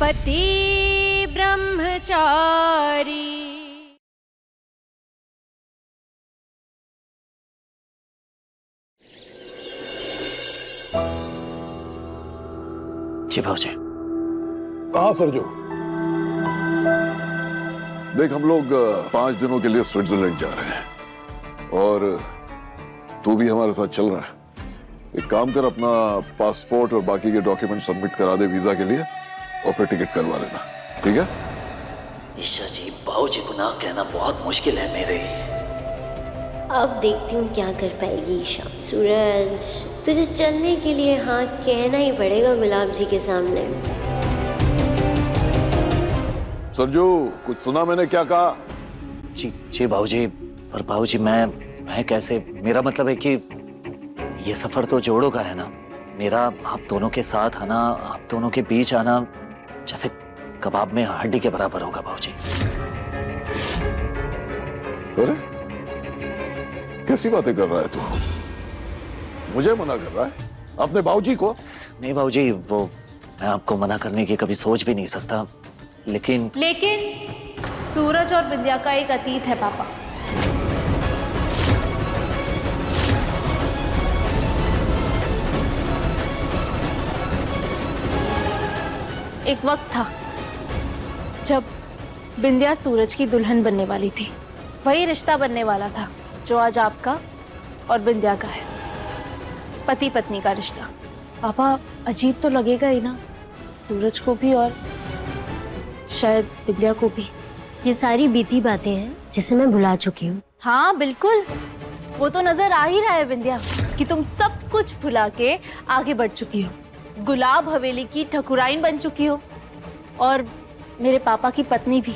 पति ब्रह्मचारी। जी भाऊजी। हाँ सरजू, देख हम लोग 5 दिनों के लिए स्विट्जरलैंड जा रहे हैं और तू भी हमारे साथ चल रहा है। एक काम कर, अपना पासपोर्ट और बाकी के डॉक्यूमेंट सबमिट करा दे वीजा के लिए और फिर टिकट करवा लेना, ठीक है? ईशा जी, भाऊजी को ना कहना बहुत मुश्किल है मेरे लिए। अब देखती हूँ क्या कर पाएगी ईशा। सूरज, तुझे चलने के लिए हाँ कहना ही पड़ेगा गुलाब जी के सामने। सरजू, कुछ सुना मैंने क्या कहा? जी जी भाऊजी, पर भाऊजी मैं कैसे, मेरा मतलब है कि ये सफर तो जोड़ों का है ना। मेरा आप दोनों के साथ आना, आप दोनों के बीच आना जैसे कबाब में हड्डी के बराबर होगा भाऊजी। अरे कैसी बातें कर रहा है तू? मुझे मना कर रहा है? अपने बाबूजी को? नहीं भाऊजी, वो मैं आपको मना करने की कभी सोच भी नहीं सकता, लेकिन सूरज और विद्या का एक अतीत है पापा। एक वक्त था जब विद्या सूरज की दुल्हन बनने वाली थी। वही रिश्ता बनने वाला था जो आज आपका और विद्या का है, पति पत्नी का रिश्ता। पापा अजीब तो लगेगा ही ना, सूरज को भी और शायद विद्या को भी। ये सारी बीती बातें हैं जिसे मैं भुला चुकी हूँ। हाँ बिल्कुल, वो तो नजर आ ही रहा है विद्या कि तुम सब कुछ भुला के आगे बढ़ चुकी हो। गुलाब हवेली की ठकुराइन बन चुकी हो और मेरे पापा की पत्नी भी,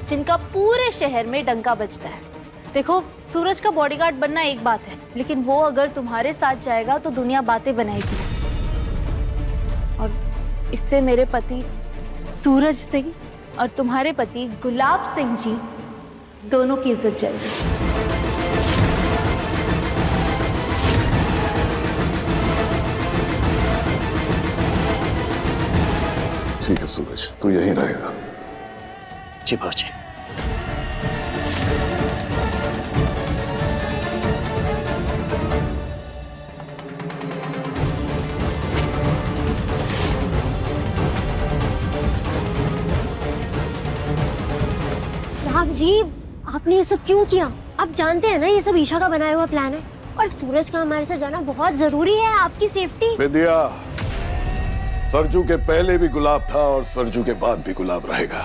जिनका पूरे शहर में डंका बजता है। देखो, सूरज का बॉडीगार्ड बनना एक बात है, लेकिन वो अगर तुम्हारे साथ जाएगा तो दुनिया बातें बनाएगी और इससे मेरे पति सूरज सिंह और तुम्हारे पति गुलाब सिंह जी दोनों की इज्जत जाएगी। ठीक है सूरज, तू यहीं रहेगा। जी भाऊजी। साहब जी, आपने ये सब क्यों किया? आप जानते हैं ना ये सब ईशा का बनाया हुआ प्लान है और सूरज का हमारे साथ जाना बहुत जरूरी है, आपकी सेफ्टी। विद्या, सरजू के पहले भी गुलाब था और सरजू के बाद भी गुलाब रहेगा।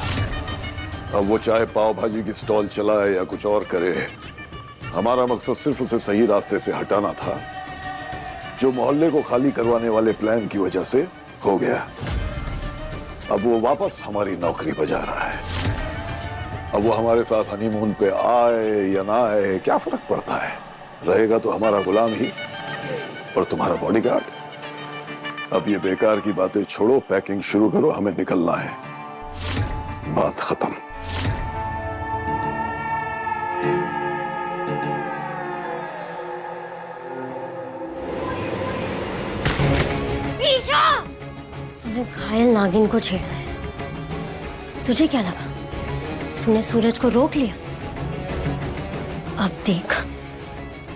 अब वो चाहे पाव भाजी की स्टॉल चलाए या कुछ और करे, हमारा मकसद सिर्फ उसे सही रास्ते से हटाना था जो मोहल्ले को खाली करवाने वाले प्लान की वजह से हो गया। अब वो वापस हमारी नौकरी बजा रहा है। अब वो हमारे साथ हनीमून पे आए या ना आए क्या फर्क पड़ता है, रहेगा तो हमारा गुलाम ही और तुम्हारा बॉडीगार्ड। अब ये बेकार की बातें छोड़ो, पैकिंग शुरू करो, हमें निकलना है। बात खत्म। ईशा! तूने घायल नागिन को छेड़ा है। तुझे क्या लगा तूने सूरज को रोक लिया? अब देख,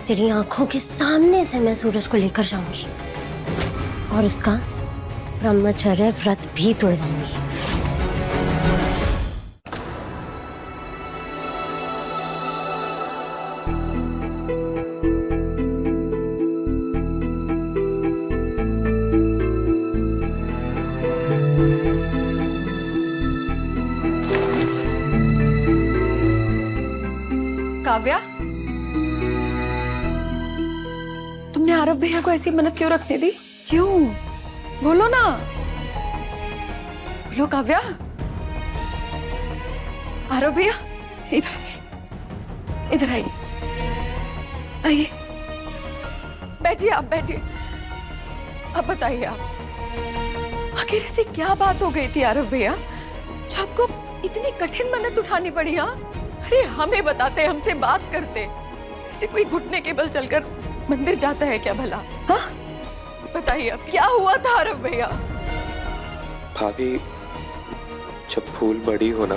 तेरी आंखों के सामने से मैं सूरज को लेकर जाऊंगी और उसका ब्रह्मचर्य व्रत भी तोड़वाऊंगी। काव्या, तुमने आरव भैया को ऐसी मन्नत क्यों रखने दी? क्यों? बोलो ना, बोलो काव्या। आरव भैया, इधर इधर आइए, आइए, बैठिए, आप बैठिए। अब बताइए आप, आखिर ऐसी क्या बात हो गई थी आरव भैया जो आपको इतनी कठिन मन्नत उठानी पड़ी? हाँ, अरे हमें बताते, हमसे बात करते। ऐसे कोई घुटने के बल चलकर मंदिर जाता है क्या भला? हाँ बताइए अब क्या हुआ था आरव भैया? भाभी, जब भूल बड़ी हो ना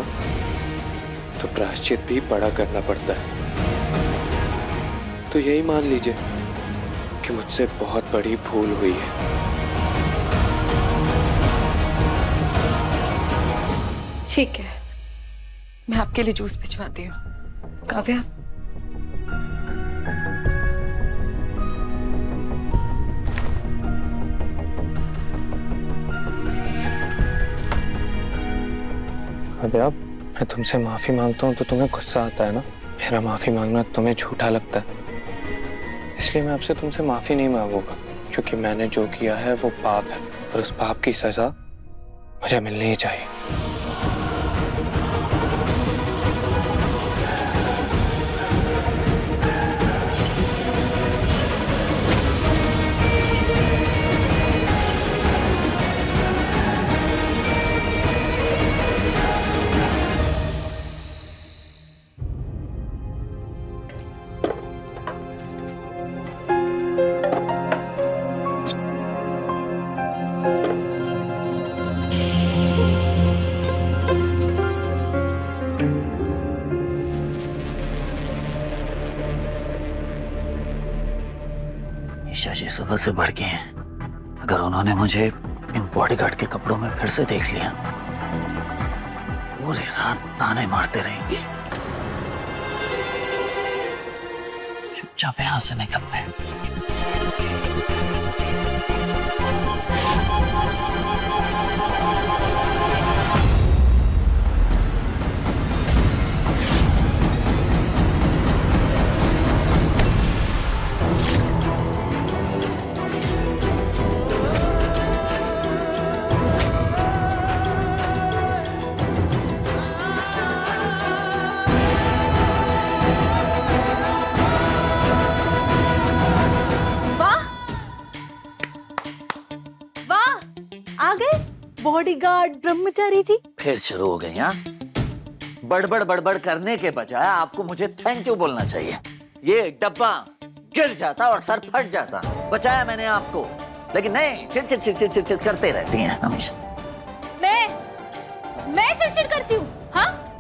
तो प्रायश्चित भी बड़ा करना पड़ता है। तो यही मान लीजिए कि मुझसे बहुत बड़ी भूल हुई है। ठीक है, मैं आपके लिए जूस भिजवाती हूँ। काव्या, अबे अब मैं तुमसे माफी मांगता हूँ तो तुम्हें गुस्सा आता है ना। मेरा माफी मांगना तुम्हें झूठा लगता है, इसलिए मैं आपसे तुमसे माफी नहीं मांगूंगा, क्योंकि मैंने जो किया है वो पाप है और उस पाप की सजा मुझे मिलनी ही चाहिए। ईशा जी सुबह से भड़के हैं। अगर उन्होंने मुझे इन बॉडीगार्ड के कपड़ों में फिर से देख लिया, पूरी रात ताने मारते रहेंगे। चुपचाप यहां से निकलते हैं। आ गए बॉडीगार्ड ब्रह्मचारी जी। फिर शुरू हो गई। हाँ, बड़बड़ बड़बड़ करने के बजाय आपको मुझे थैंक यू बोलना चाहिए। ये डब्बा गिर जाता और सर फट जाता, बचाया मैंने आपको, लेकिन नहीं, चिड़चिड़ चिड़चिड़ चिड़चिड़ करते रहती हैं हमेशा। मैं चिड़चिड़ करती हूँ? हाँ,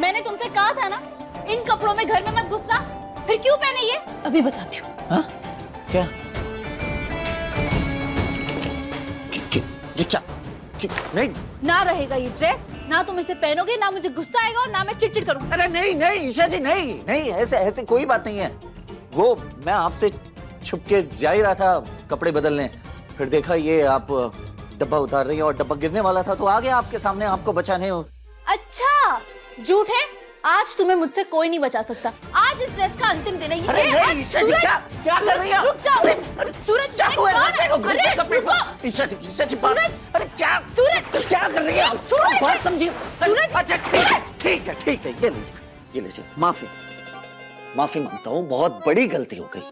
मैंने तुमसे कहा था ना इन कपड़ों में घर में मत घुसना, फिर क्यों पहने ये? अभी बताती हूँ। हाँ? क्या? क्या? नहीं ना रहेगा ये ड्रेस, ना तुम इसे पहनोगे, ना मुझे गुस्सा आएगा और ना मैं चिड़चिड़ करूंगी। अरे नहीं नहीं ईशा जी, नहीं नहीं, ऐसे ऐसे कोई बात नहीं है। वो मैं आपसे छुप के जा ही रहा था कपड़े बदलने, फिर देखा ये आप डब्बा उतार रही हैं और डब्बा गिरने वाला था तो आ गया आपके सामने आपको बचाने। अच्छा, झूठ है? आज तुम्हें मुझसे कोई नहीं बचा सकता। आज इस ड्रेस का अंतिम दिन है। अरे नहीं ईशा जी, क्या क्या कर रही हैं आप? रुक जाओ। अरे सूरज, चाकू है, चाकू अरे, घुसे कपड़े रुको। पर। ईशा जी बात। सूरज, अरे क्या सूरज, क्या कर रही हैं आप? सूरज, बात समझिए। सूरज, अच्छा ठीक है, ये लीजिए, माफी मांगता हूँ। बहुत बड़ी गलती हो गई,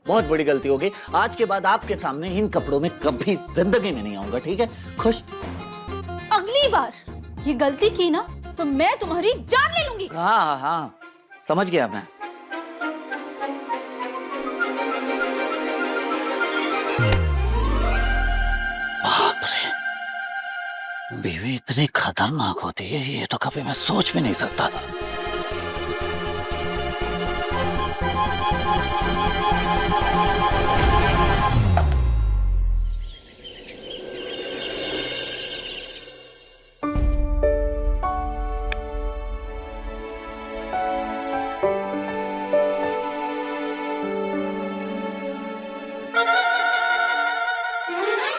बहुत बड़ी गलती हो गई। आज के बाद आपके सामने इन कपड़ों में कभी जिंदगी में नहीं आऊंगा, ठीक है? खुश? अगली बार ये गलती की ना तो मैं तुम्हारी जान ले लूंगी। हाँ, समझ गया मैं। बाप रे, बीवी इतनी खतरनाक होती है, ये तो कभी मैं सोच भी नहीं सकता था।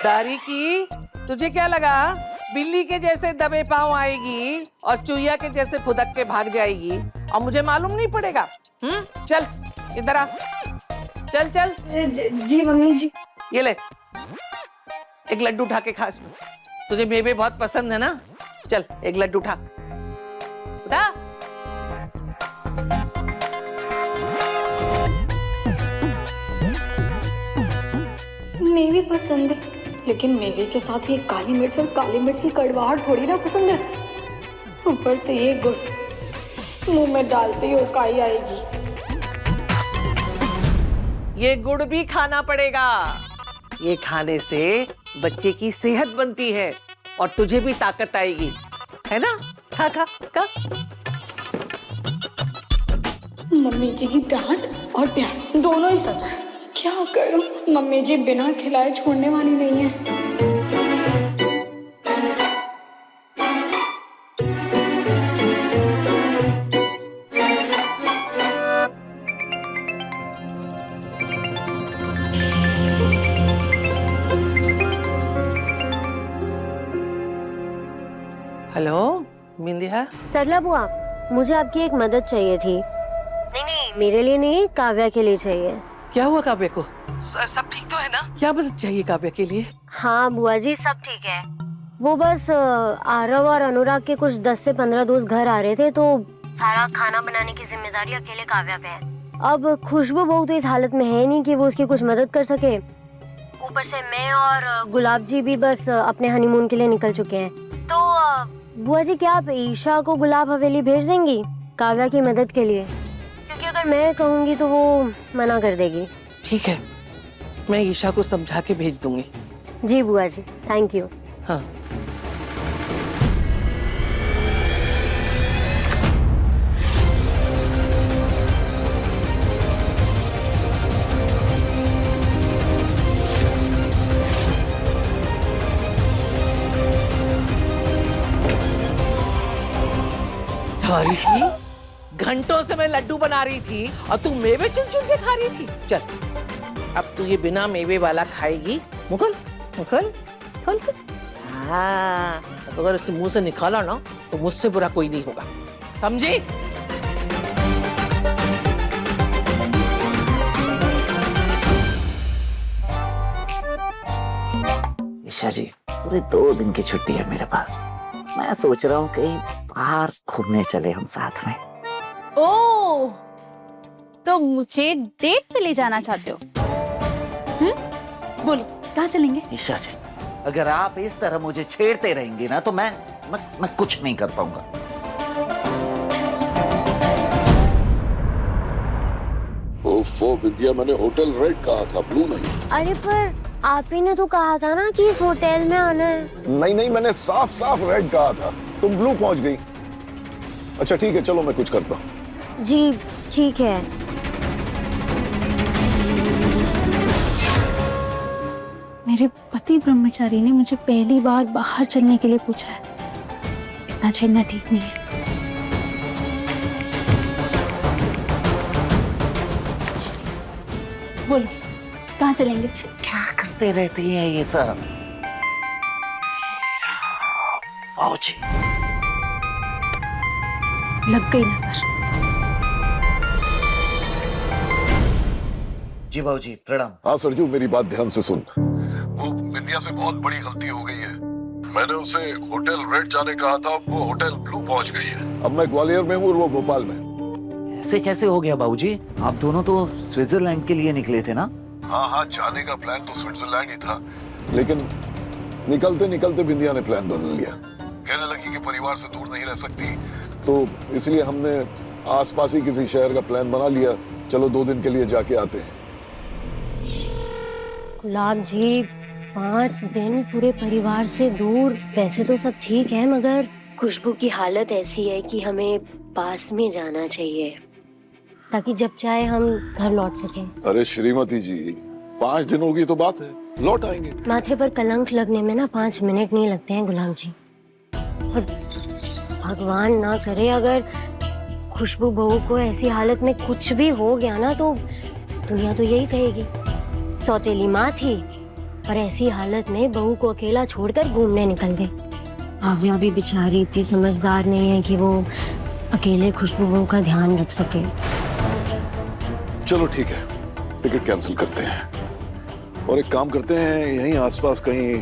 दारी की तुझे क्या लगा बिल्ली के जैसे दबे पांव आएगी और चूहिया के जैसे फुदक के भाग जाएगी और मुझे मालूम नहीं पड़ेगा? चल इधर आ, चल चल। जी मम्मी जी। ये ले, एक लड्डू उठा के खा इसमें। तुझे मेवे बहुत पसंद है ना? चल एक लड्डू उठा, उठा। मेवे पसंद है, लेकिन मेवे के साथ ये काली मिर्च और काली मिर्च की कड़वाहट थोड़ी ना पसंद है। ऊपर से ये गुड़ मुंह में डालते ही उकाई आएगी। ये गुड़ भी खाना पड़ेगा। ये खाने से बच्चे की सेहत बनती है और तुझे भी ताकत आएगी। है ना? खा खा खा। मम्मी जी की डांट और प्यार दोनों ही सजा है। क्या करूं? मम्मी जी बिना खिलाए छोड़ने वाली नहीं है। हेलो बिंदिया। सरला बुआ, मुझे आपकी एक मदद चाहिए थी। नहीं, मेरे लिए नहीं, काव्या के लिए चाहिए। क्या हुआ काव्या को? सब ठीक तो है ना? क्या मदद चाहिए काव्या के लिए? हाँ बुआ जी, सब ठीक है। वो बस आरव और अनुराग के कुछ 10 से 15 दोस्त घर आ रहे थे, तो सारा खाना बनाने की जिम्मेदारी अकेले काव्या पे है। अब खुशबू बहू तो इस हालत में है नहीं कि वो उसकी कुछ मदद कर सके। ऊपर से मैं और गुलाब जी भी बस अपने हनीमून के लिए निकल चुके हैं। तो बुआ जी, क्या आप ईशा को गुलाब हवेली भेज देंगी काव्या की मदद के लिए? क्योंकि अगर मैं कहूँगी तो वो मना कर देगी। ठीक है, मैं ईशा को समझा के भेज दूंगी। जी बुआ जी, थैंक यू। हाँ। थारी थी? घंटों से मैं लड्डू बना रही थी और तू मेवे चुन चुन के खा रही थी। चल, अब तू ये बिना मेवे वाला खाएगी। मुकुल मुकुल खोल कर। हाँ, अगर इसे मुंह से निकाला ना तो मुझसे बुरा कोई नहीं होगा, समझी? ईशा जी, पूरे 2 दिन की छुट्टी है मेरे पास। मैं सोच रहा हूँ कहीं बाहर घूमने चले हम साथ में। ओह, तो मुझे डेट पे ले जाना चाहते हो? बोलो, कहाँ चलेंगे? ईशा जी, अगर आप इस तरह मुझे छेड़ते रहेंगे ना तो मैं कुछ नहीं कर पाऊंगा। ओफो विद्या, मैंने होटल रेड कहा था, ब्लू नहीं। अरे पर आप ही ने तो कहा था ना कि इस होटल में आना है। नहीं, मैंने साफ साफ रेड कहा था, तुम ब्लू पहुंच गई। अच्छा ठीक है, चलो मैं कुछ करता हूँ। जी ठीक है। मेरे पति ब्रह्मचारी ने मुझे पहली बार बाहर चलने के लिए पूछा है। इतना छेड़ना ठीक नहीं है। बोलो, कहाँ चलेंगे? क्या करते रहती हैं ये सब? आओ जी। लग गई नजर। जी बाबू जी, प्रणाम। हाँ सरजू, मेरी बात ध्यान से सुन। वो विद्या से बहुत बड़ी गलती हो गई है। मैंने उसे होटल रेड जाने कहा था, वो होटल ब्लू पहुंच गई है। अब मैं ग्वालियर में हूँ और वो भोपाल में। ऐसे कैसे हो गया बाबूजी? आप दोनों तो स्विट्जरलैंड के लिए निकले थे ना? हाँ, जाने का प्लान तो स्विट्जरलैंड ही था, लेकिन निकलते निकलते बिंदिया ने प्लान बदल लिया। कहने लगी कि परिवार से दूर नहीं रह सकती, तो इसलिए हमने आसपास ही किसी शहर का प्लान बना लिया। चलो 2 दिन के लिए जाके आते हैं। गुलाब जी, 5 दिन पूरे परिवार से दूर, वैसे तो सब ठीक है, मगर खुशबू की हालत ऐसी है कि हमें पास में जाना चाहिए ताकि जब चाहे हम घर लौट सकें। अरे श्रीमती जी, 5 दिनों की तो बात है, लौट आएंगे। माथे पर कलंक लगने में ना 5 मिनट नहीं लगते हैं गुलाम जी। और भगवान ना करे अगर खुशबू बहू को ऐसी हालत में कुछ भी हो गया ना, तो दुनिया तो यही कहेगी सौतेली माँ थी और ऐसी हालत में बहू को अकेला छोड़कर घूमने निकल गई। काव्या भी बेचारी इतनी समझदार नहीं है कि वो अकेले खुशबू बहू का ध्यान रख सके। चलो ठीक है, टिकट कैंसिल करते हैं और एक काम करते हैं, यहीं आसपास कहीं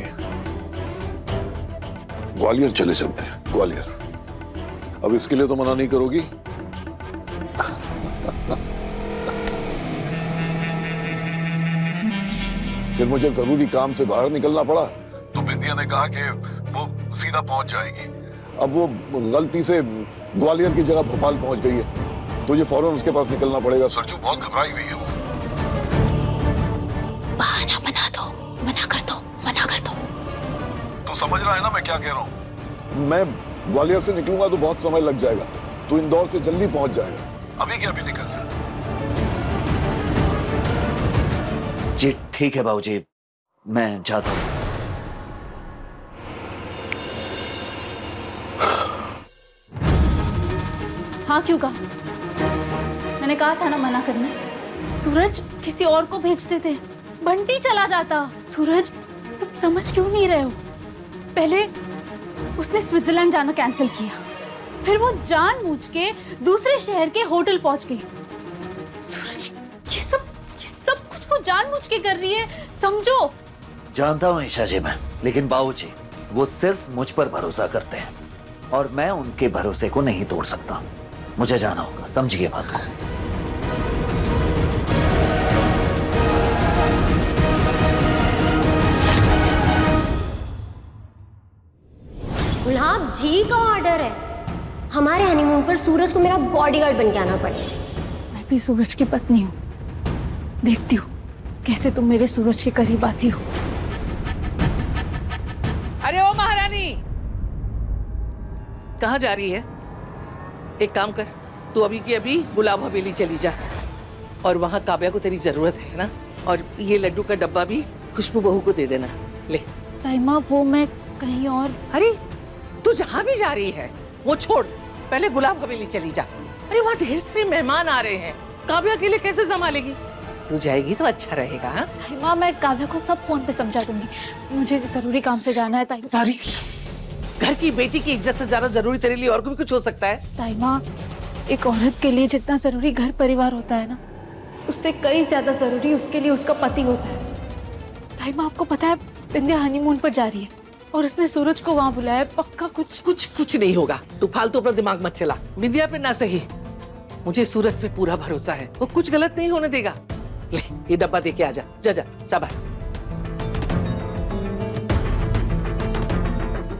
ग्वालियर चले चलते हैं। ग्वालियर। अब इसके लिए तो मना नहीं करोगी? फिर मुझे जरूरी काम से बाहर निकलना पड़ा तो बिंदिया ने कहा कि वो सीधा पहुंच जाएगी। अब वो गलती से ग्वालियर की जगह भोपाल पहुंच गई है, तो ये फौरन उसके पास निकलना पड़ेगा। सरजू बहुत घबराई हुई है वो। बहाना बना दो, मना कर दो, मना कर दो। तो समझ रहा है ना मैं क्या कह रहा हूँ? मैं ग्वालियर से निकलूंगा तो बहुत समय लग जाएगा, तू इंदौर से जल्दी पहुंच जाएगा। अभी के अभी निकल जा। जी ठीक है बाबूजी, मैं जाता हूँ। हाँ क्यों कहा? मैंने कहा था ना मना करने। सूरज किसी और को भेज देते, बंटी चला जाता। सूरज तुम समझ क्यों नहीं रहे हो? पहले उसने स्विट्जरलैंड जाना कैंसिल किया, फिर वो जानबूझ के दूसरे शहर के होटल पहुंच गई। सूरज ये सब कुछ वो जानबूझ के कर रही है, समझो। जानता हूँ ईशा जी मैं, लेकिन बाबूजी वो सिर्फ मुझ पर भरोसा करते हैं और मैं उनके भरोसे को नहीं तोड़ सकता। मुझे जाना होगा, समझिए बात को। गुलाब जी का ऑर्डर है, हमारे हनीमून पर सूरज को मेरा बॉडीगार्ड बन के आना पड़ेगा। मैं भी सूरज की पत्नी हूँ, देखती हूँ कैसे तुम मेरे सूरज के करीब आती हो। अरे ओ महारानी, कहाँ जा रही है? एक काम कर, तू अभी की अभी गुलाब हवेली चली जा और वहां काव्या को तेरी जरूरत है ना, और ये लड्डू का डब्बा भी खुशबू बहू को दे देना। ले। ताईमा वो मैं कहीं और। अरे तू जहाँ भी जा रही है वो छोड़, पहले गुलाब हवेली चली जा। अरे वहाँ ढेर सारे मेहमान आ रहे हैं, काव्या के लिए कैसे संभालेगी? तू जाएगी तो अच्छा रहेगा। हाँ ताईमा मैं काव्या को सब फोन पे समझा दूंगी, मुझे जरूरी काम से जाना है। ताईमा सॉरी, घर की बेटी की इज्जत से ज्यादा जरूरी तेरे लिए और भी कुछ हो सकता है? ताईमा एक औरत के लिए जितना जरूरी घर परिवार होता है ना, उससे कई ज्यादा जरूरी उसके लिए उसका पति होता है। ताईमा आपको पता है बिंदिया हनीमून पर जा रही है और उसने सूरज को वहां बुलाया है। पक्का कुछ नहीं होगा। तू फालतू अपना दिमाग मत चला। विद्या पे ना सही, मुझे सूरज पे पूरा भरोसा है, वो कुछ गलत नहीं होने देगा। ले ये डब्बा दे के आ जा। जा जा, शाबाश।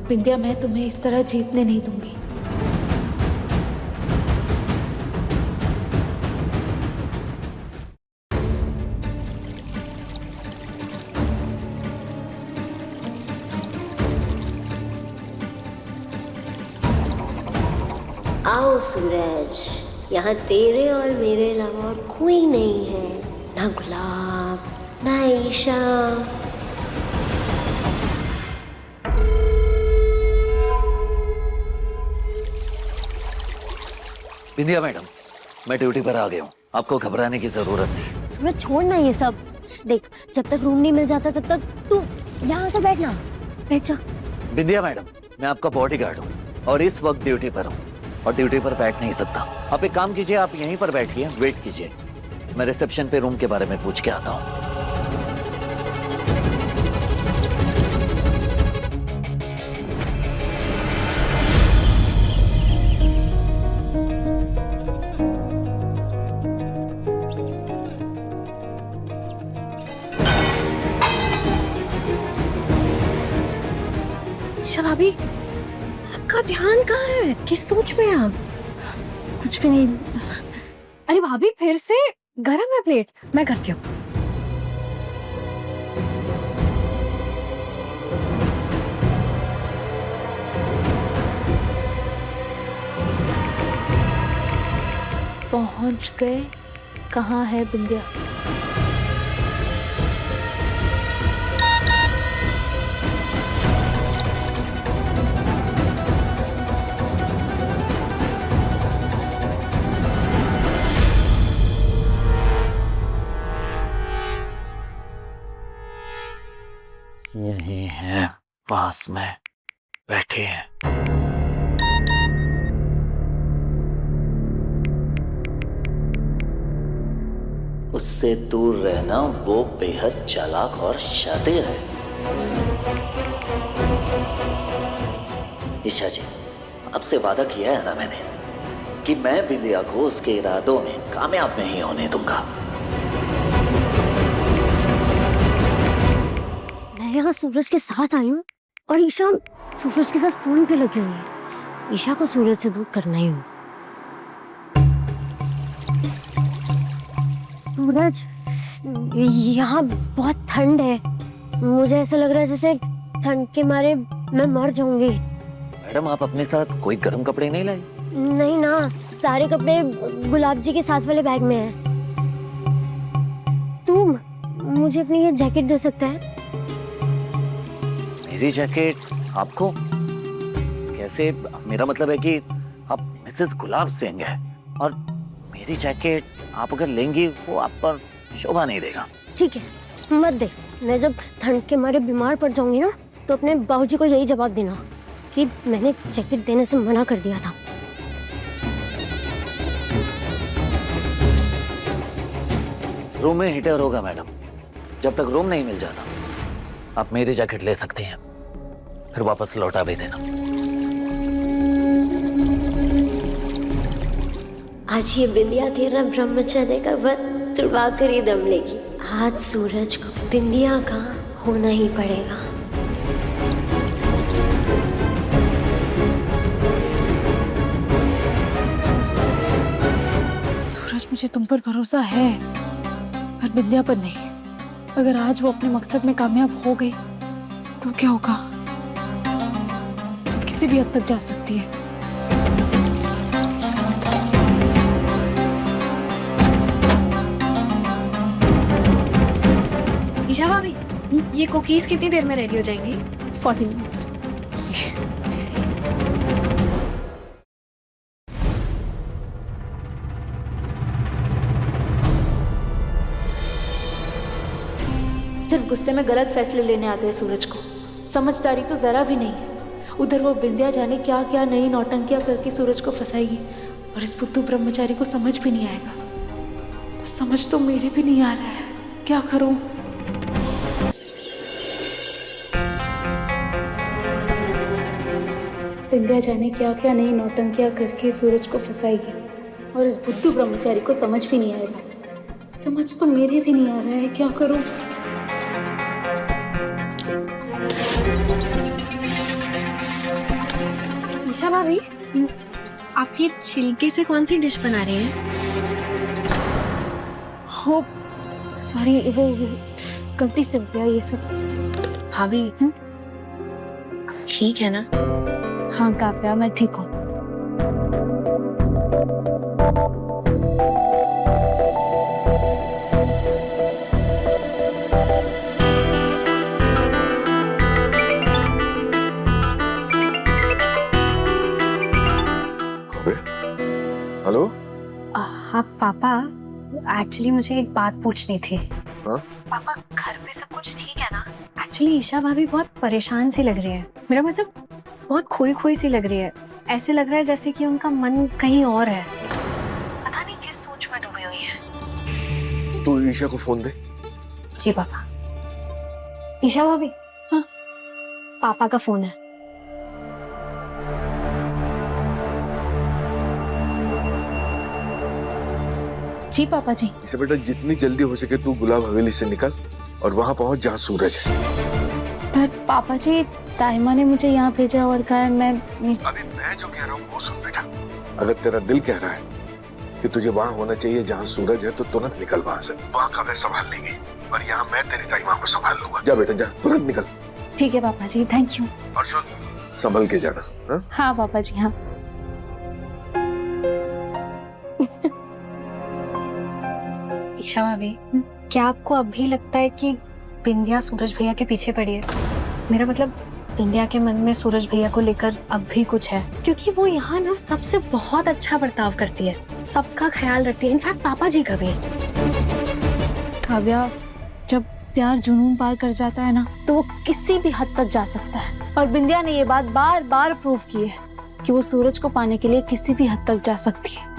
बिंदिया मैं तुम्हें इस तरह जीतने नहीं दूंगी। आओ सूरज, यहाँ तेरे और मेरे अलावा और कोई नहीं है, ना गुलाब ना ईशा। बिंदिया मैडम, मैं ड्यूटी पर आ गया हूँ, आपको घबराने की जरूरत नहीं। सूरज छोड़ना ये सब, देख जब तक रूम नहीं मिल जाता तब तक तू यहाँ तो बैठना, बैठ जा। बिंदिया मैडम, मैं आपका बॉडीगार्ड हूँ और इस वक्त ड्यूटी पर हूँ और ड्यूटी पर बैठ नहीं सकता। आप एक काम कीजिए, आप यहीं पर बैठिए, वेट कीजिए, मैं रिसेप्शन पे रूम के बारे में पूछ के आता हूँ। ईशा भाभी, आपका ध्यान कहाँ है? किस सोच में आप? कुछ भी नहीं। अरे भाभी फिर से गरम है प्लेट, मैं करती हूँ। पहुंच गए। कहाँ है बिंदिया? यही है, पास में बैठे हैं। उससे दूर रहना, वो बेहद चालाक और शातिर है। ईशा जी, आपसे वादा किया है ना मैंने कि मैं बिंदिया को उसके इरादों में कामयाब नहीं होने दूंगा। मैं यहाँ सूरज के साथ आई हूँ और ईशा सूरज के साथ फोन पे लगी हुई है। ईशा को सूरज से दूर करना ही होगा। सूरज, यहाँ बहुत ठंड है, मुझे ऐसा लग रहा है जैसे ठंड के मारे मैं मर जाऊंगी। मैडम आप अपने साथ कोई गर्म कपड़े नहीं लाए? नहीं ना, सारे कपड़े गुलाब जी के साथ वाले बैग में हैं। तू मुझे अपनी ये जैकेट दे सकता है? मेरी जैकेट आपको? कैसे? मेरा मतलब है कि आप मिसेस गुलाब सिंह हैं और मेरी जैकेट आप अगर लेंगी वो आप पर शोभा नहीं देगा। ठीक है, मत दे। मैं जब ठंड के मारे बीमार पड़ जाऊंगी ना तो अपने बाबूजी को यही जवाब देना कि मैंने जैकेट देने से मना कर दिया था। रूम में हीटर होगा मैडम, जब तक रूम नहीं मिल जाता आप मेरी जैकेट ले सकती हैं, फिर वापस लौटा भी देना। आज ये बिंदिया तेरा ब्रह्मचर्य का व्रत तुड़वा कर ही दम लेगी। आज सूरज को बिंदिया का होना ही पड़ेगा। सूरज, मुझे तुम पर भरोसा है पर बिंदिया पर नहीं। अगर आज वो अपने मकसद में कामयाब हो गई तो क्या होगा? वो किसी भी हद तक जा सकती है। ईशा भाभी, ये कुकीज कितनी देर में रेडी हो जाएंगी? 40 मिनट्स। सिर्फ गुस्से में गलत फैसले लेने आते हैं सूरज को, समझदारी तो जरा भी नहीं है। उधर वो बिंदिया जाने क्या क्या नई नौटंकियां करके सूरज को फंसाएगी और इस बुद्धू ब्रह्मचारी को समझ भी नहीं आएगा। पर समझ तो मेरे भी नहीं आ रहा है, क्या करूं? बिंदिया जाने क्या क्या नई नौटंकियां करके सूरज को फंसाएगी और इस बुद्धू ब्रह्मचारी को समझ भी नहीं आएगा। समझ तो मेरे भी नहीं आ रहा है, क्या करूं? ईशा भाभी, आप ये छिलके से कौन सी डिश बना रहे हैं? हो सॉरी, वो गलती से हो गया ये सब। भाभी, ठीक है ना? हाँ काव्या, मैं ठीक हूँ। हेलो। हाँ पापा, एक्चुअली मुझे एक बात पूछनी थी। हाँ? पापा, घर पे सब कुछ ठीक है ना? एक्चुअली ईशा भाभी बहुत परेशान सी लग रही है। मेरा मतलब बहुत खोई खोई सी लग रही है। ऐसे लग रहा है जैसे कि उनका मन कहीं और है। पता नहीं किस सोच में डूबी हुई है। तू ईशा को फोन दे। जी पापा। ईशा भाभी। हाँ? पापा का फोन है। जी पापा जी। इसे बेटा जितनी जल्दी हो सके तू गुलाब हवेली से निकल और वहां पहुंच जहां सूरज है। पर पापा जी, ताइमा ने मुझे यहाँ भेजा और कहा मैं अभी मैं जो कह रहा हूँ वो सुन बेटा। अगर तेरा दिल कह रहा है कि तुझे वहां होना चाहिए जहां सूरज है तो तुरंत निकल वहां से। वहां का मैं संभाल लेंगे और यहाँ मैं तेरी ताइमा को संभाल लूंगा। जा बेटा जा, तुरंत निकल। ठीक है पापा जी, थैंक यू। और सुन, संभल के जाना। हाँ? हाँ पापा जी, हाँ। ईशा भाभी, क्या आपको अब भी लगता है कि बिंदिया सूरज भैया के पीछे पड़ी है? मेरा मतलब बिंदिया के मन में सूरज भैया को लेकर अब भी कुछ है, क्योंकि वो यहाँ ना सबसे बहुत अच्छा बर्ताव करती है, सबका ख्याल रखती है, इनफैक्ट पापा जी का भी। काव्या, जब प्यार जुनून पार कर जाता है ना तो वो किसी भी हद तक जा सकता है और बिंदिया ने ये बात बार बार प्रूव की है कि वो सूरज को पाने के लिए किसी भी हद तक जा सकती है।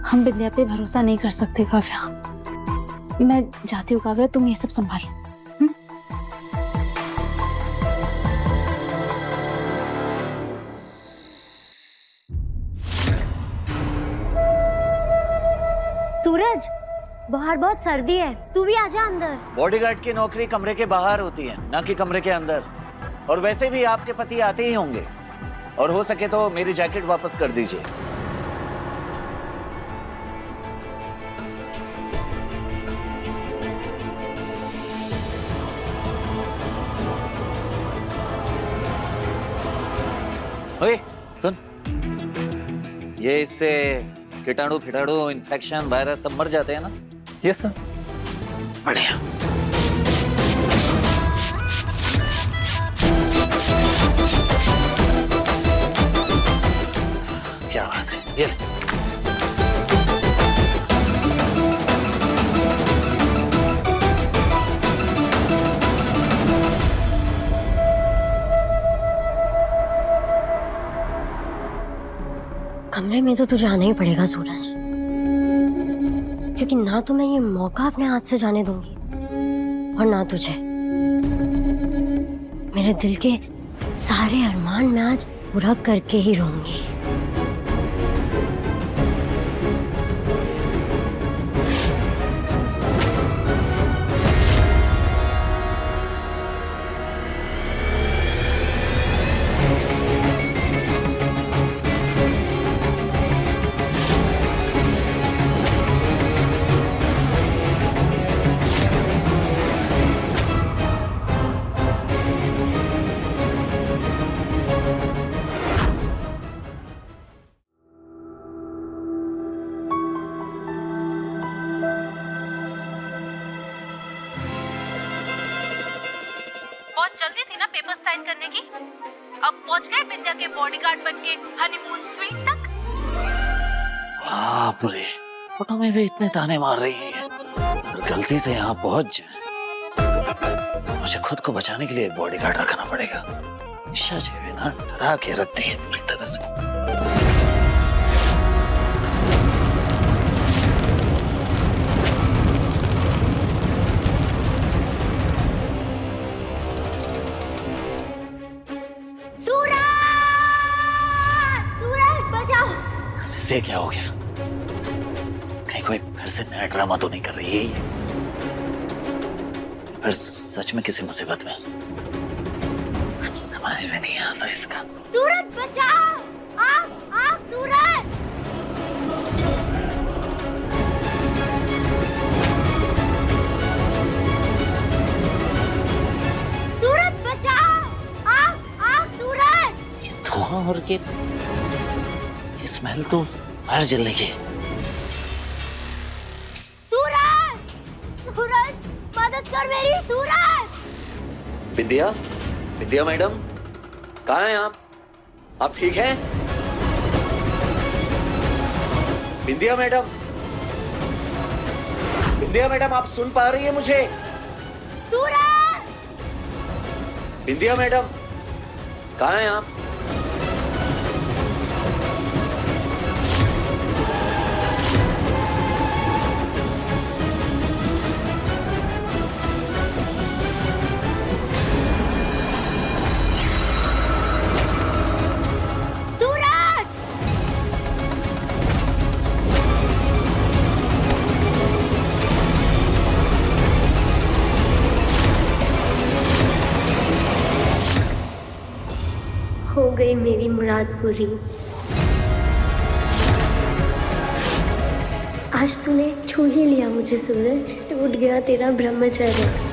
हम बिंदिया पे भरोसा नहीं कर सकते काव्या। मैं जाती हूँ काव्या, तुम ये सब संभाल। सूरज, बाहर बहुत सर्दी है, तू भी आजा अंदर। बॉडीगार्ड की नौकरी कमरे के बाहर होती है, ना कि कमरे के अंदर। और वैसे भी आपके पति आते ही होंगे, और हो सके तो मेरी जैकेट वापस कर दीजिए। ओए सुन, ये इससे कीटाणु फिटाणु इन्फेक्शन वायरस सब मर जाते हैं ना? Yes sir. बढ़िया। क्या बात है, ये ले। कमरे में तो तुझे आना ही पड़ेगा सूरज, क्योंकि ना तो मैं ये मौका अपने हाथ से जाने दूंगी और ना तुझे। मेरे दिल के सारे अरमान मैं आज पूरा करके ही रहूंगी। बहुत जल्दी थी ना पेपर्स साइन करने की। अब पहुंच गए बिंदिया के बॉडीगार्ड बनके हनीमून स्वीट तक। बाप रे, फोटो में भी इतने ताने मार रही है। अगर गलती से यहाँ पहुंच जाए तो मुझे खुद को बचाने के लिए एक बॉडीगार्ड रखना पड़ेगा। ईशा जी भी ना डरा के रखती है पूरी तरह से। इससे क्या हो गया? कहीं कोई फिर से नया ड्रामा तो नहीं कर रही है ये? फिर सच में किसी मुसीबत में? कुछ समझ में नहीं आता इसका। सूरज बचाओ! आप सूरज! सूरज बचाओ! आप सूरज! ये धुआं और ये स्मेल तो बाहर जलने की। सूरज! सूरज! मदद कर मेरी, सूरज! बिंदिया, बिंदिया मैडम, कहाँ हैं आप? आप ठीक हैं? बिंदिया मैडम, बिंदिया मैडम, आप सुन पा रही हैं मुझे? सूरज! बिंदिया मैडम, कहाँ हैं आप? हो गई मेरी मुराद पूरी। आज तूने छू ही लिया मुझे सूरज, टूट गया तेरा ब्रह्मचर्य।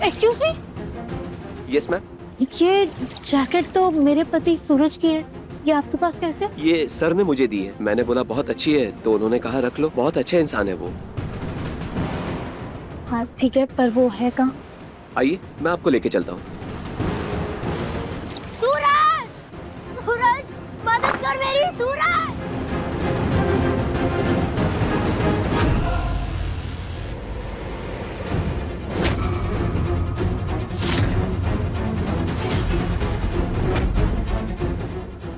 Excuse me. Yes ma'am. ये जैकेट तो मेरे पति सूरज की है, ये आपके पास कैसे? ये सर ने मुझे दी है, मैंने बोला बहुत अच्छी है तो उन्होंने कहा रख लो, बहुत अच्छा इंसान है वो। हाँ ठीक है, पर वो है कहाँ? आइए मैं आपको लेके चलता हूँ। सूरज, सूरज, मदद कर मेरी, सूरज।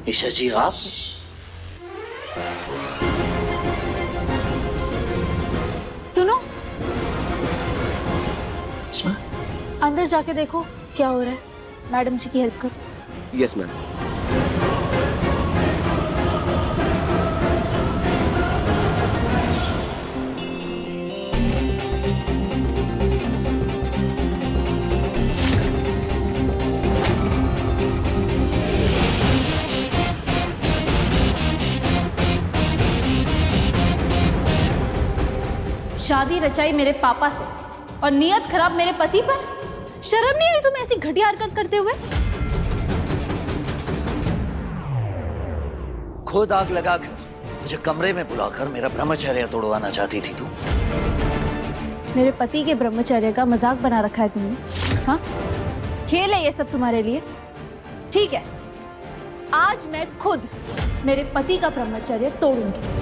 ईशा जी आप? सुनो, इसमें अंदर जाके देखो क्या हो रहा है। मैडम जी की हेल्प कर। Yes ma'am. शादी रचाई मेरे पापा से और नियत खराब मेरे पति पर। शर्म नहीं आई तुम्हें ऐसी घटिया हरकत करते हुए? खुद आग लगाकर मुझे कमरे में बुलाकर मेरा ब्रह्मचर्य तोड़वाना चाहती थी तू। मेरे पति के ब्रह्मचर्य का मजाक बना रखा है तुमने। हाँ, खेल है ये सब तुम्हारे लिए। ठीक है, आज मैं खुद मेरे पति का ब्रह्मचर्य तोड़ूंगी।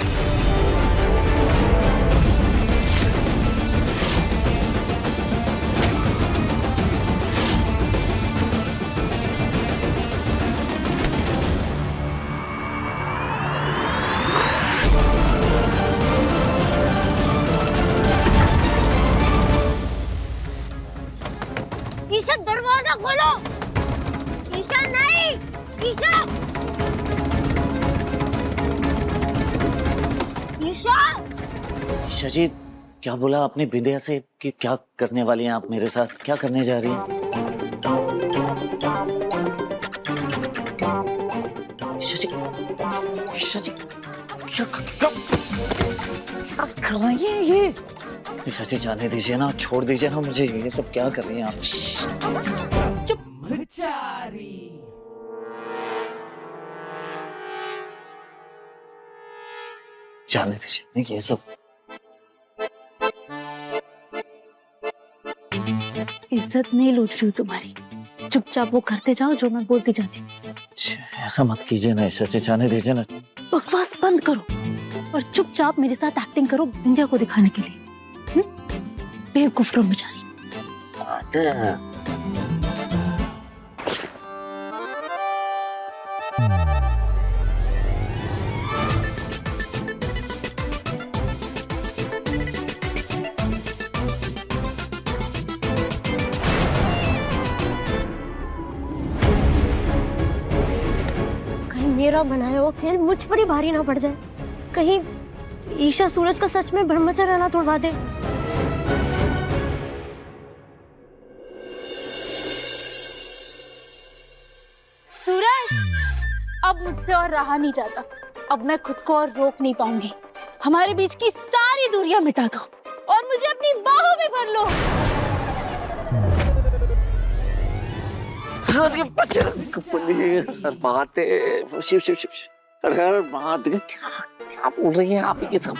ईशा, दरवाजा खोलो। ईशा नहीं, ईशा, ईशा। ईशा जी क्या बोला आपने विद्या से कि क्या करने वाली हैं आप मेरे साथ? क्या करने जा रही हैं? ईशा जी, ईशा जी क्या कर रही है ये? ईशा जी जाने दीजिए ना, छोड़ दीजिए ना मुझे। ये सब क्या कर रही हैं आप? चुप। जाने दीजिए ये सब। इज्जत नहीं लूट रही हूँ तुम्हारी, चुपचाप वो करते जाओ जो मैं बोलती जाती हूँ। ऐसा मत कीजिए ना ईशा जी, जाने दीजिए ना। बकवास बंद करो और चुपचाप मेरे साथ एक्टिंग करो बिंदिया को दिखाने के लिए। बेवकूफ ब्रह्मचारी। कहीं मेरा बनाया हुआ खेल मुझ पर ही भारी ना पड़ जाए। कहीं ईशा सूरज का सच में ब्रह्मचर्य ना तोड़वा दे। सूरज, अब मुझसे और रहा नहीं जाता। अब मैं खुद को और रोक नहीं पाऊंगी। हमारे बीच की सारी दूरियां मिटा दो और मुझे अपनी बाहों में भर लो। शिव शिव शिव, हर महादेव। क्या बोल रही हैं आप ये सब?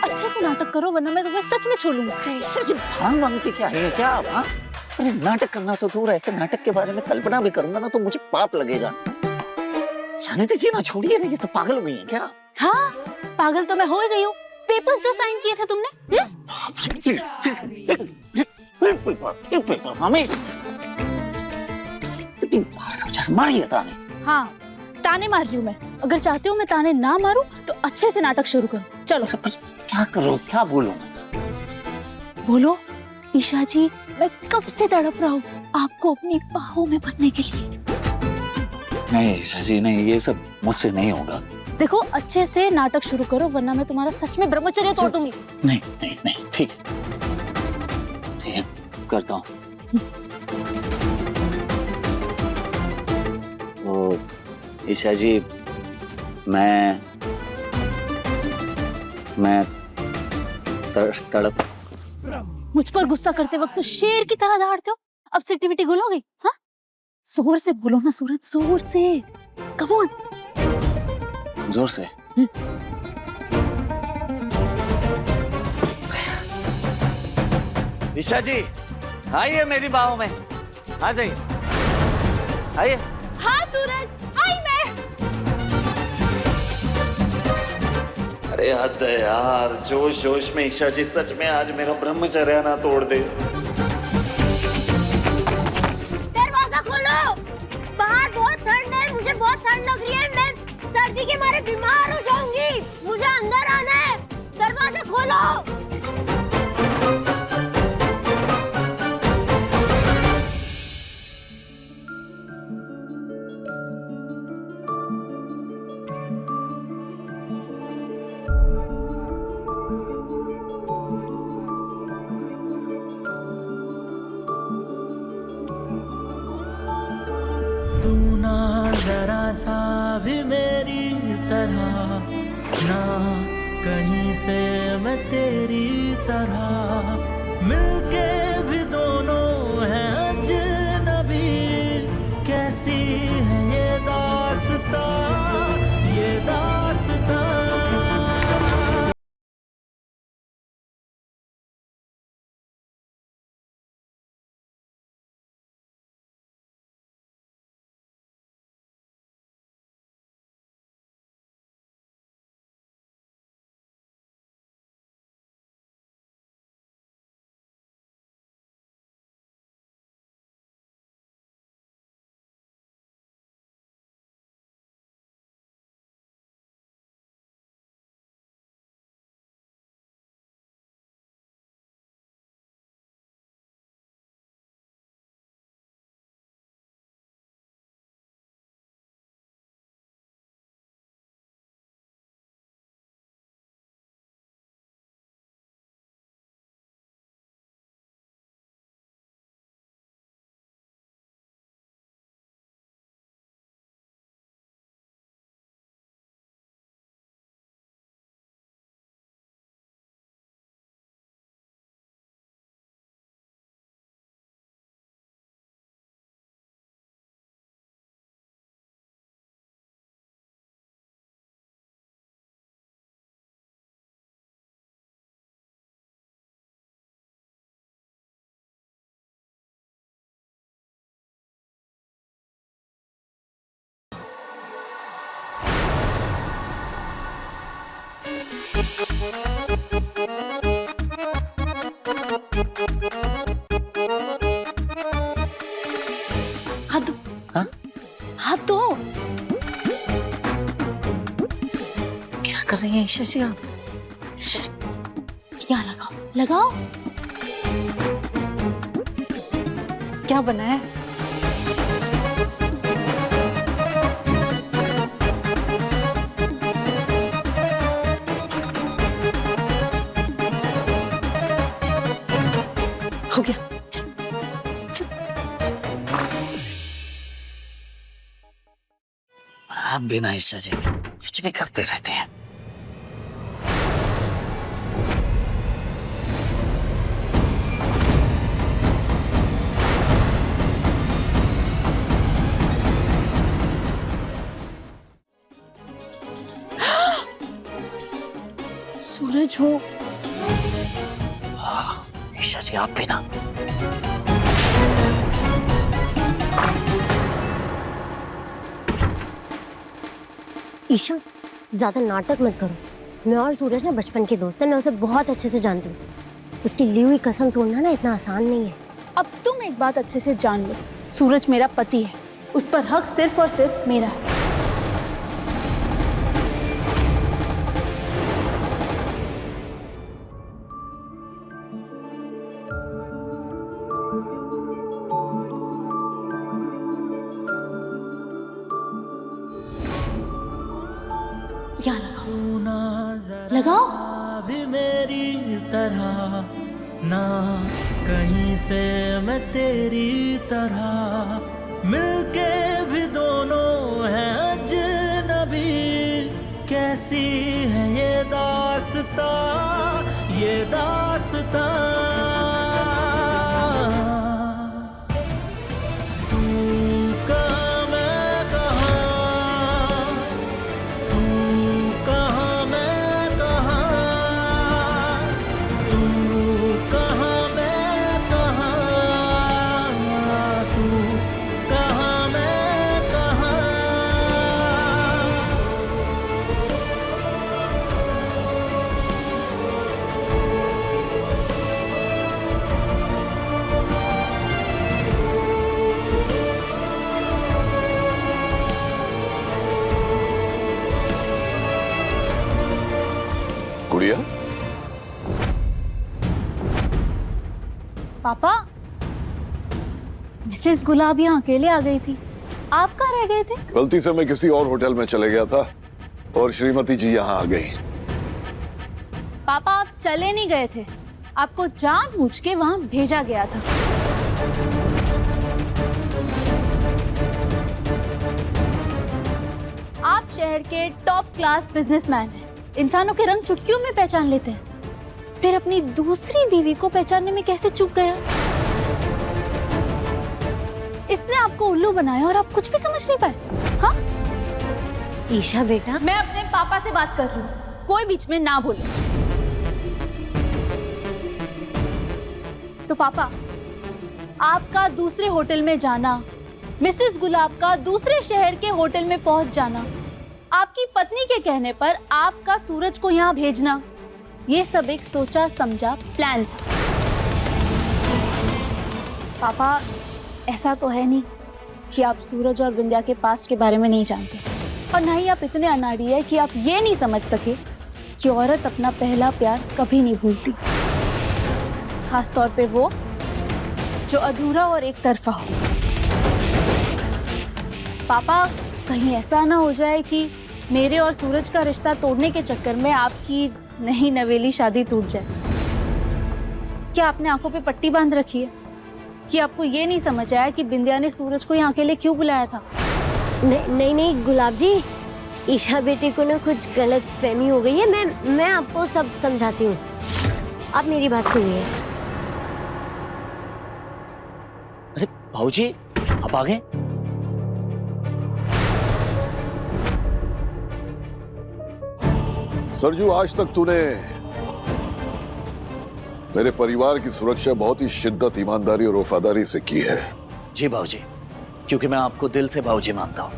अच्छे से नाटक करो वरना मैं तुम्हें सच में छोड़ूंगा। ईशा जी भांग मांगते क्या है क्या आप? हाँ? अरे नाटक करना तो दूर, ऐसे नाटक के बारे में कल्पना भी करूंगा ना तो मुझे पाप लगेगा। जाने दीजिए ना, छोड़िए ना, ये सब पागल हो गई हैं क्या? हाँ, पागल तो मैं हो ही गई हूँ। पेपर्स जो साइन किए थे तुमने, मारिए ताने। हाँ, ताने मार रही हूँ मैं। अगर चाहते हो मैं ताने ना मारूं तो अच्छे से नाटक शुरू करो। चलो। क्या करो, क्या बोलूं? बोलो। ईशा जी, मैं कब से तड़प रहा हूँ आपको अपनी बाहों में भरने के लिए। नहीं ईशा जी नहीं, ये सब मुझसे नहीं होगा। देखो अच्छे से नाटक शुरू करो वरना मैं तुम्हारा सच में ब्रह्मचर्य तोड़ दूंगी। नहीं नहीं नहीं, ठीक है करता हूँ। तो ईशा जी मैं तड़प। मुझ पर गुस्सा करते वक्त तो शेर की तरह दहाड़ते हो। अब से टिविटी गुल हो गई? हाँ, जोर से बोलो ना सूरज, जोर से। Come on. जोर से। ईशा जी आइए मेरी बाहों में, आ जाइए, आइए। हाँ सूरज, आई मैं। अरे हद है यार, जोश जोश में ईशा जी सच में आज मेरा ब्रह्मचर्य ना तोड़ दे। दरवाजा खोलो, बाहर बहुत ठंड है, मुझे बहुत ठंड लग रही है, मैं सर्दी के मारे बीमार हो जाऊंगी, मुझे अंदर आना है, दरवाजा खोलो। तू ना जरा सा भी मेरी तरह, ना कहीं से मैं तेरी तरह, मिलके भी दोनों हैं अजनबी, कैसी है ये दास्तां, ये दास्तां। हाथ दो। हाँ? हाथ दो। क्या कर रही हैं ईशा जी आप? ईशा जी यहाँ लगाओ, लगाओ। क्या बना है? हो गया। आप भी ना ईशा जी कुछ भी करते रहते हैं। सूरज हो। ईशा जी आप भी ना। ईशा, ज्यादा नाटक मत करो। मैं और सूरज ना बचपन के दोस्त हैं, मैं उसे बहुत अच्छे से जानती हूँ। उसकी ली हुई कसम तोड़ना ना इतना आसान नहीं है। अब तुम एक बात अच्छे से जान लो, सूरज मेरा पति है, उस पर हक सिर्फ और सिर्फ मेरा है। यहाँ लगाओ, लगाओ। भी मेरी तरह, ना कहीं से मैं तेरी तरह, मिलके भी दोनों हैं अजनबी, कैसी है ये दास्तां, ये दास्तां। तू गुड़िया, पापा, मिसेस गुलाब यहाँ अकेले आ गई थी, आप कहाँ रह गए थे? गलती से मैं किसी और होटल में चले गया था और श्रीमती जी यहाँ आ गई। पापा, आप चले नहीं गए थे, आपको जानबूझ के वहां भेजा गया था। आप शहर के टॉप क्लास बिजनेसमैन हैं, इंसानों के रंग चुटकियों में पहचान लेते हैं, फिर अपनी दूसरी बीवी को पहचानने में कैसे चूक गया? इसने आपको उल्लू बनाया और आप कुछ भी समझ नहीं पाए। हाँ? ईशा बेटा, मैं अपने पापा से बात कर रही हूँ, कोई बीच में ना बोले। तो पापा, आपका दूसरे होटल में जाना, मिसेस गुलाब का दूसरे शहर के होटल में पहुंच जाना, आपकी पत्नी के कहने पर आपका सूरज को यहाँ भेजना, ये सब एक सोचा समझा प्लान था। पापा, ऐसा तो है नहीं कि आप सूरज और विंध्या के पास्ट के बारे में नहीं जानते, और ना ही आप इतने अनाड़ी है कि आप ये नहीं समझ सके कि औरत अपना पहला प्यार कभी नहीं भूलती, खास तौर पे वो जो अधूरा और एक तरफा हो। पापा, कहीं ऐसा ना हो जाए कि मेरे और सूरज का रिश्ता तोड़ने के चक्कर में आपकी नई नवेली शादी टूट जाए। क्या आपने आंखों पे पट्टी बांध रखी है कि आपको ये नहीं समझ आया कि बिंदिया ने सूरज को यहाँ के लिए क्यों बुलाया था? नहीं गुलाब जी, ईशा बेटी को ना कुछ गलत फहमी हो गई है। मैं आपको सब समझाती हूँ, आप मेरी बात सुनिए। अरे भाऊजी, आप आ गए? सरजू, आज तक तूने मेरे परिवार की सुरक्षा बहुत ही शिद्दत, ईमानदारी और वफादारी से की है। जी भाऊजी, क्योंकि मैं आपको दिल से भाऊजी मानता हूँ।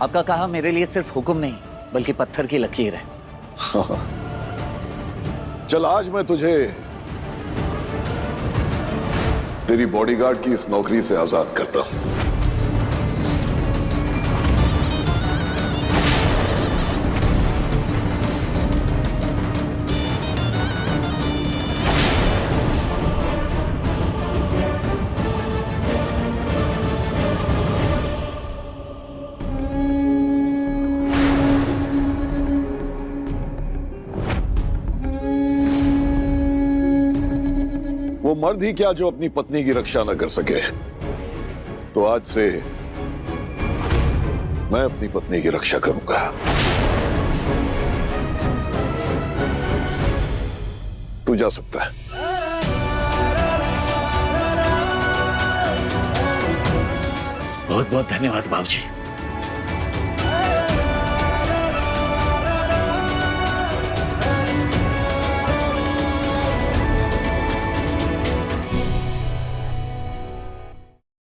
आपका कहा मेरे लिए सिर्फ हुक्म नहीं बल्कि पत्थर की लकीर है। चल, आज मैं तुझे तेरी बॉडीगार्ड की इस नौकरी से आजाद करता हूं। वो मर्द ही क्या जो अपनी पत्नी की रक्षा न कर सके। तो आज से मैं अपनी पत्नी की रक्षा करूंगा। तू जा सकता है। बहुत बहुत धन्यवाद बाबूजी।